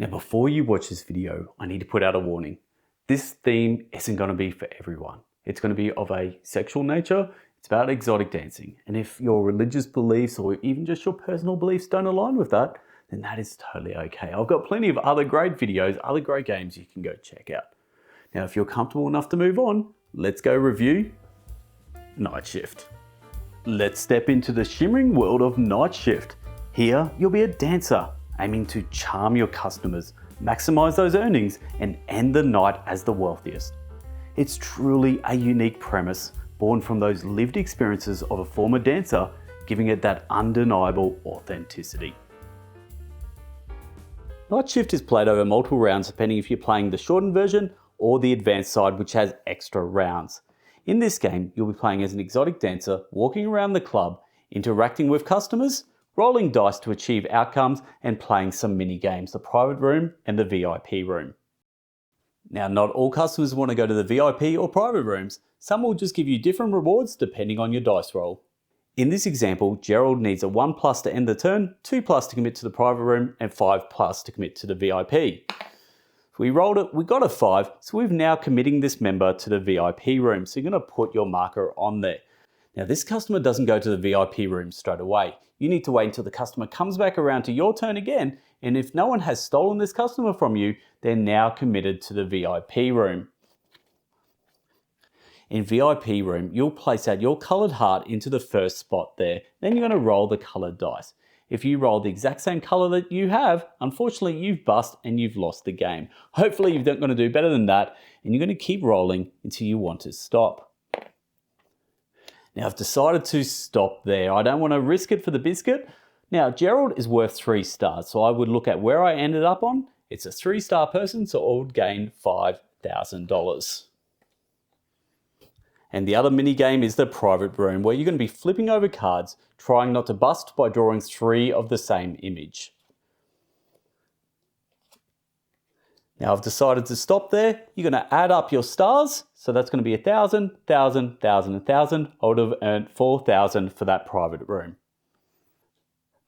Now, before you watch this video, I need to put out a warning. This theme isn't going to be for everyone. It's going to be of a sexual nature. It's about exotic dancing. And if your religious beliefs or even just your personal beliefs don't align with that, then that is totally okay. I've got plenty of other great videos, other great games you can go check out. Now, if you're comfortable enough to move on, let's go review Nightshift. Let's step into the shimmering world of Nightshift. Here, you'll be a dancer, aiming to charm your customers, maximize those earnings, and end the night as the wealthiest. It's truly a unique premise, born from those lived experiences of a former dancer, giving it that undeniable authenticity. Nightshift is played over multiple rounds depending if you're playing the shortened version or the advanced side, which has extra rounds. In this game, you'll be playing as an exotic dancer, walking around the club, interacting with customers, rolling dice to achieve outcomes, and playing some mini games, the private room and the VIP room. Now, not all customers want to go to the VIP or private rooms. Some will just give you different rewards depending on your dice roll. In this example, Gerald needs a 1+ to end the turn, 2+ to commit to the private room, and 5+ to commit to the VIP. We rolled it, we got a 5, so we're now committing this member to the VIP room. So you're going to put your marker on there. Now, this customer doesn't go to the VIP room straight away. You need to wait until the customer comes back around to your turn again, and if no one has stolen this customer from you, they're now committed to the VIP room. In VIP room, you'll place out your coloured heart into the first spot there. Then you're going to roll the coloured dice. If you roll the exact same colour that you have, unfortunately you've bust and you've lost the game. Hopefully you're going to do better than that, and you're going to keep rolling until you want to stop. Now, I've decided to stop there. I don't want to risk it for the biscuit. Now, Gerald is worth 3 stars, so I would look at where I ended up on. It's a 3-star person, so I would gain $5,000. And the other mini game is the private room, where you're going to be flipping over cards, trying not to bust by drawing 3 of the same image. Now, I've decided to stop there. You're going to add up your stars. So that's going to be 1,000, 1,000, 1,000, 1,000. I would have earned 4,000 for that private room.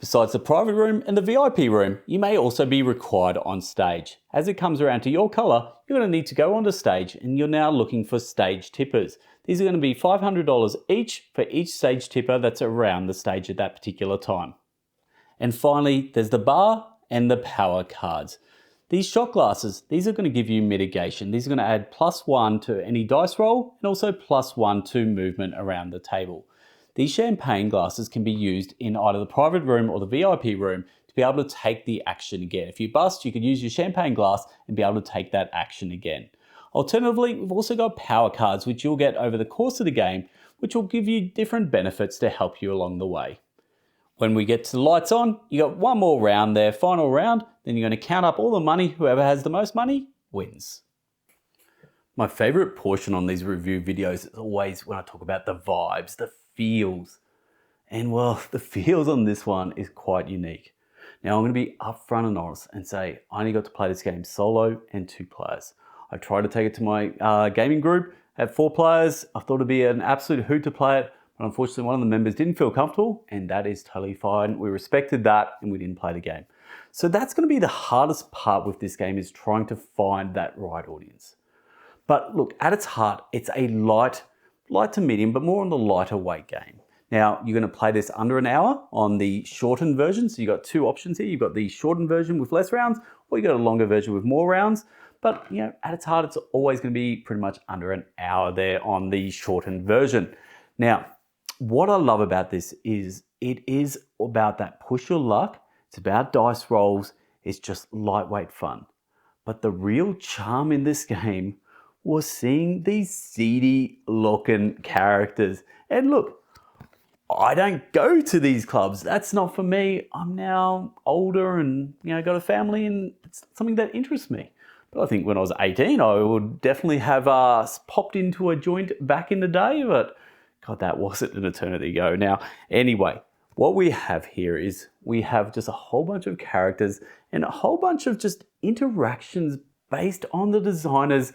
Besides the private room and the VIP room, you may also be required on stage. As it comes around to your colour, you're going to need to go onto stage, and you're now looking for stage tippers. These are going to be $500 each for each stage tipper that's around the stage at that particular time. And finally, there's the bar and the power cards. These shot glasses, these are going to give you mitigation. These are going to add +1 to any dice roll and also +1 to movement around the table. These champagne glasses can be used in either the private room or the VIP room to be able to take the action again. If you bust, you could use your champagne glass and be able to take that action again. Alternatively, we've also got power cards, which you'll get over the course of the game, which will give you different benefits to help you along the way. When we get to the lights on, you got one more round there, final round, then you're going to count up all the money. Whoever has the most money wins. My favorite portion on these review videos is always when I talk about the vibes, the feels. And well, the feels on this one is quite unique. Now, I'm going to be upfront and honest and say I only got to play this game solo and 2 players. I tried to take it to my gaming group at 4 players. I thought it'd be an absolute hoot to play it. But unfortunately, one of the members didn't feel comfortable, and that is totally fine. We respected that, and we didn't play the game. So that's going to be the hardest part with this game, is trying to find that right audience. But look, at its heart, it's a light to medium, but more on the lighter weight game. Now, you're going to play this under an hour on the shortened version. So you've got 2 options here. You've got the shortened version with less rounds, or you've got a longer version with more rounds. But you know, at its heart, it's always going to be pretty much under an hour there on the shortened version. Now, what I love about this is it is about that push your luck. It's about dice rolls. It's just lightweight fun. But the real charm in this game was seeing these seedy looking characters. And look, I don't go to these clubs. That's not for me. I'm now older and got a family, and it's something that interests me. But I think when I was 18, I would definitely have popped into a joint back in the day, but God, that wasn't an eternity ago. Now, anyway, what we have here is we have just a whole bunch of characters and a whole bunch of just interactions based on the designer's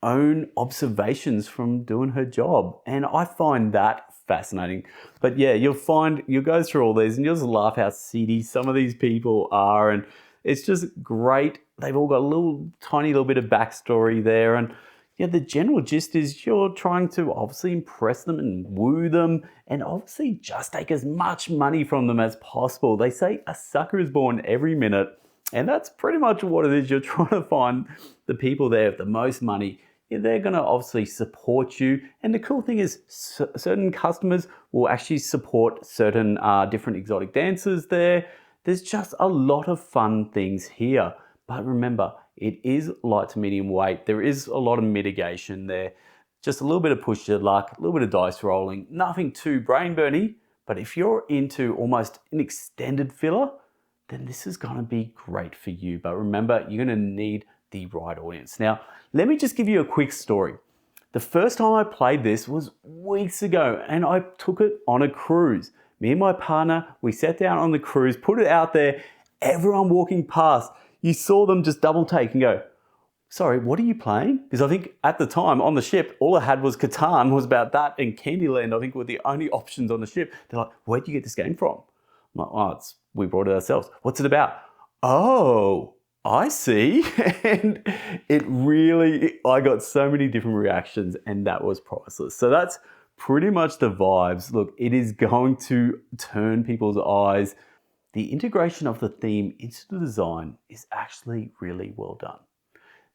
own observations from doing her job. And I find that fascinating. But yeah, you'll go through all these and you'll just laugh how seedy some of these people are. And It's just great. They've all got a tiny little bit of backstory there. And yeah, the general gist is you're trying to obviously impress them and woo them and obviously just take as much money from them as possible. They say a sucker is born every minute. And that's pretty much what it is. You're trying to find the people there with the most money. Yeah, they're going to obviously support you. And the cool thing is certain customers will actually support certain different exotic dancers there. There's just a lot of fun things here. But remember, it is light to medium weight. There is a lot of mitigation there. Just a little bit of push your luck, a little bit of dice rolling, nothing too brain burny. But if you're into almost an extended filler, then this is going to be great for you. But remember, you're going to need the right audience. Now, let me just give you a quick story. The first time I played this was weeks ago, and I took it on a cruise. Me and my partner, we sat down on the cruise, put it out there. Everyone walking past, you saw them just double take and go, sorry, what are you playing? Because I think at the time on the ship, all I had was Catan, was about that, and Candyland, I think, were the only options on the ship. They're like, where'd you get this game from? I'm like, oh, we brought it ourselves. What's it about? Oh, I see. And I got so many different reactions, and that was priceless. So that's pretty much the vibes. Look, it is going to turn people's eyes. The integration of the theme into the design is actually really well done.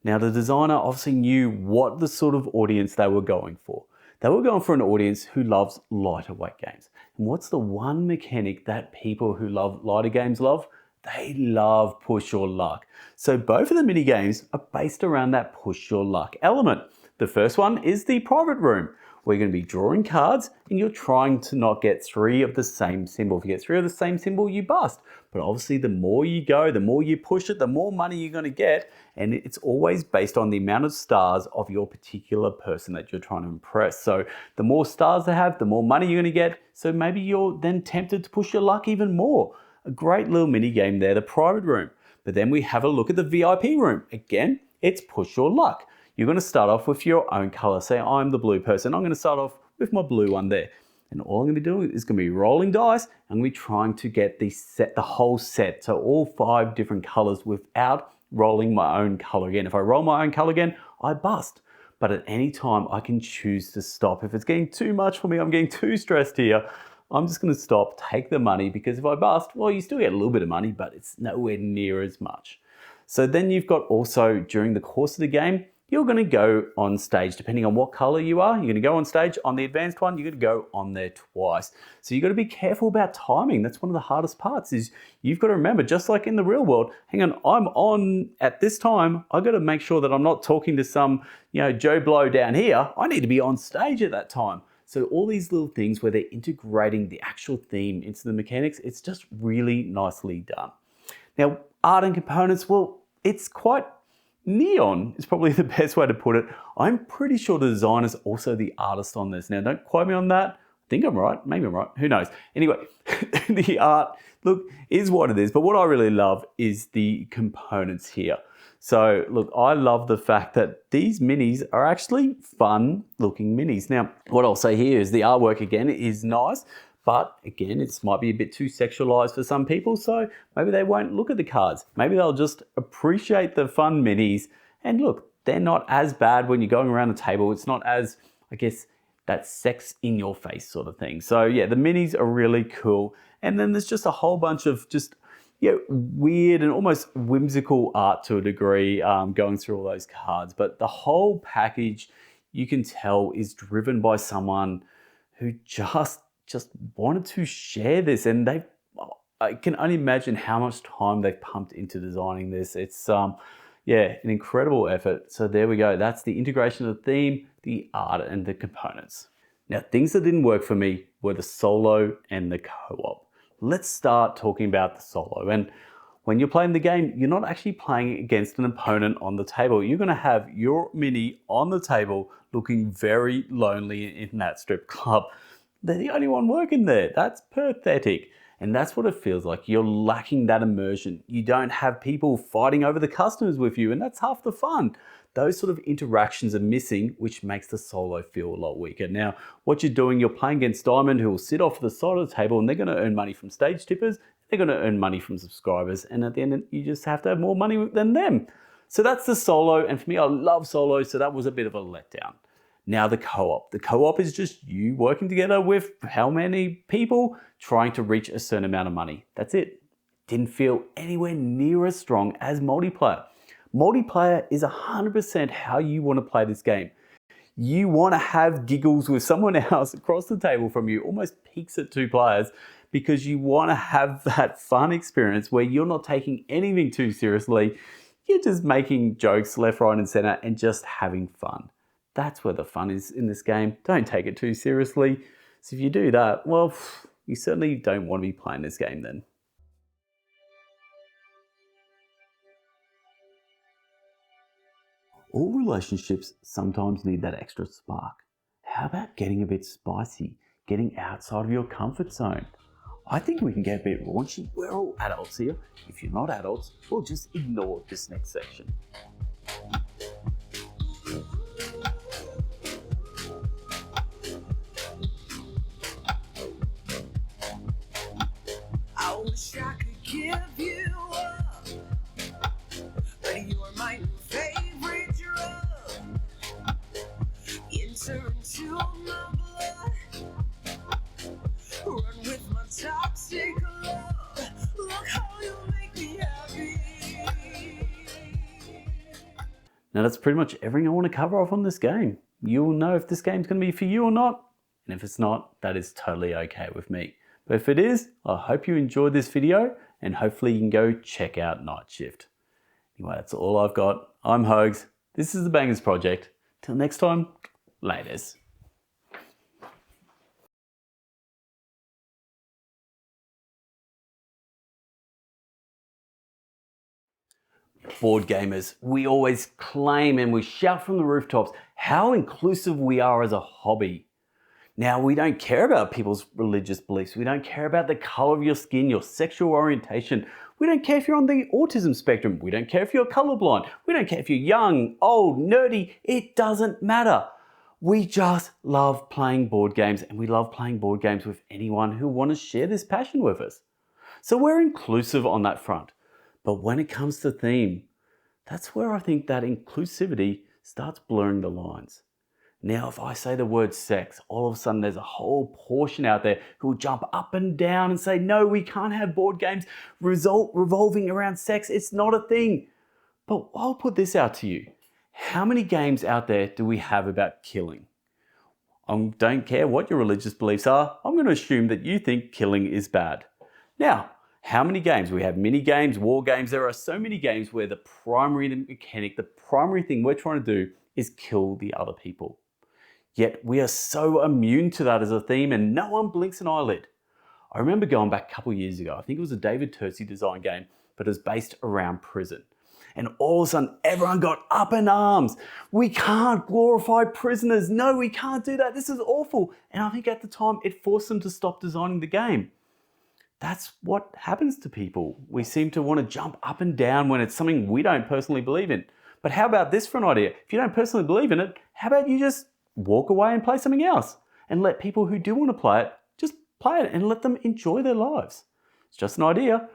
Now, the designer obviously knew what the sort of audience they were going for. They were going for an audience who loves lighter weight games. And what's the one mechanic that people who love lighter games love? They love push your luck. So both of the mini games are based around that push your luck element. The first one is the private room, where you're going to be drawing cards and you're trying to not get 3 of the same symbol. If you get 3 of the same symbol, you bust. But obviously the more you go, the more you push it, the more money you're going to get. And it's always based on the amount of stars of your particular person that you're trying to impress. So the more stars they have, the more money you're going to get. So maybe you're then tempted to push your luck even more. A great little mini game there, the private room. But then we have a look at the VIP room. Again, it's push your luck. You're going to start off with your own color. Say I'm the blue person. I'm going to start off with my blue one there. And all I'm going to be doing is going to be rolling dice. I'm going to be trying to get the whole set. So all 5 different colors without rolling my own color again. If I roll my own color again, I bust. But at any time, I can choose to stop. If it's getting too much for me, I'm getting too stressed here, I'm just going to stop, take the money, because if I bust, well, you still get a little bit of money, but it's nowhere near as much. So then you've got also, during the course of the game, you're going to go on stage, depending on what color you are. You're going to go on stage. On the advanced one, you're going to go on there twice. So you've got to be careful about timing. That's one of the hardest parts, is you've got to remember, just like in the real world, hang on, I'm on at this time. I've got to make sure that I'm not talking to some, Joe Blow down here. I need to be on stage at that time. So all these little things where they're integrating the actual theme into the mechanics, it's just really nicely done. Now, art and components, well, it's quite neon is probably the best way to put it. I'm pretty sure the designer is also the artist on this. Now, don't quote me on that. I think I'm right. Maybe I'm right. Who knows? Anyway, the art, look, is what it is. But what I really love is the components here. So, look, I love the fact that these minis are actually fun looking minis. Now, what I'll say here is the artwork, again, is nice. But again, it might be a bit too sexualized for some people, so maybe they won't look at the cards. Maybe they'll just appreciate the fun minis. And look, they're not as bad when you're going around the table. It's not as, I guess, that sex in your face sort of thing. So yeah, the minis are really cool. And then there's just a whole bunch of just weird and almost whimsical art to a degree going through all those cards. But the whole package, you can tell, is driven by someone who just wanted to share this, and I can only imagine how much time they've pumped into designing this. It's an incredible effort. So there we go. That's the integration of the theme, the art, and the components. Now, things that didn't work for me were the solo and the co-op. Let's start talking about the solo. And when you're playing the game, you're not actually playing against an opponent on the table. You're going to have your mini on the table looking very lonely in that strip club. They're the only one working there. That's pathetic. And that's what it feels like. You're lacking that immersion. You don't have people fighting over the customers with you, and that's half the fun. Those sort of interactions are missing, which makes the solo feel a lot weaker. Now, what you're doing, you're playing against Diamond, who will sit off the side of the table, and they're going to earn money from stage tippers, They're going to earn money from subscribers, and at the end, you just have to have more money than them. So that's the solo, and for me, I love solo, so that was a bit of a letdown. Now the co-op. The co-op is just you working together with how many people trying to reach a certain amount of money. That's it. Didn't feel anywhere near as strong as multiplayer. Multiplayer is 100% how you want to play this game. You want to have giggles with someone else across the table from you, almost peaks at 2 players, because you want to have that fun experience where you're not taking anything too seriously. You're just making jokes left, right, and center and just having fun. That's where the fun is in this game. Don't take it too seriously. So if you do that, well, you certainly don't want to be playing this game then. All relationships sometimes need that extra spark. How about getting a bit spicy, getting outside of your comfort zone? I think we can get a bit raunchy. We're all adults here. If you're not adults, well, just ignore this next section. I wish I could give you up, but you're my new favorite drug. Enter into my blood, run with my toxic love. Look how you make me happy. Now that's pretty much everything I want to cover off on this game. You'll know if this game's going to be for you or not, and if it's not, that is totally okay with me. But if it is, I hope you enjoyed this video, and hopefully you can go check out Nightshift. Anyway, that's all I've got. I'm Hogs. This is the Bangers Project. Till next time, laters. Board gamers, we always claim and we shout from the rooftops how inclusive we are as a hobby. Now, we don't care about people's religious beliefs. We don't care about the color of your skin, your sexual orientation. We don't care if you're on the autism spectrum. We don't care if you're colorblind. We don't care if you're young, old, nerdy. It doesn't matter. We just love playing board games, and we love playing board games with anyone who wants to share this passion with us. So we're inclusive on that front. But when it comes to theme, that's where I think that inclusivity starts blurring the lines. Now, if I say the word sex, all of a sudden there's a whole portion out there who will jump up and down and say, no, we can't have board games revolving around sex. It's not a thing. But I'll put this out to you. How many games out there do we have about killing? I don't care what your religious beliefs are. I'm going to assume that you think killing is bad. Now, how many games? We have mini games, war games. There are so many games where the primary mechanic, the primary thing we're trying to do is kill the other people. Yet we are so immune to that as a theme and no one blinks an eyelid. I remember going back a couple of years ago, I think it was a David Turczi design game, but it was based around prison. And all of a sudden everyone got up in arms. We can't glorify prisoners. No, we can't do that. This is awful. And I think at the time it forced them to stop designing the game. That's what happens to people. We seem to want to jump up and down when it's something we don't personally believe in. But how about this for an idea? If you don't personally believe in it, how about you just walk away and play something else and let people who do want to play it, just play it and let them enjoy their lives. It's just an idea.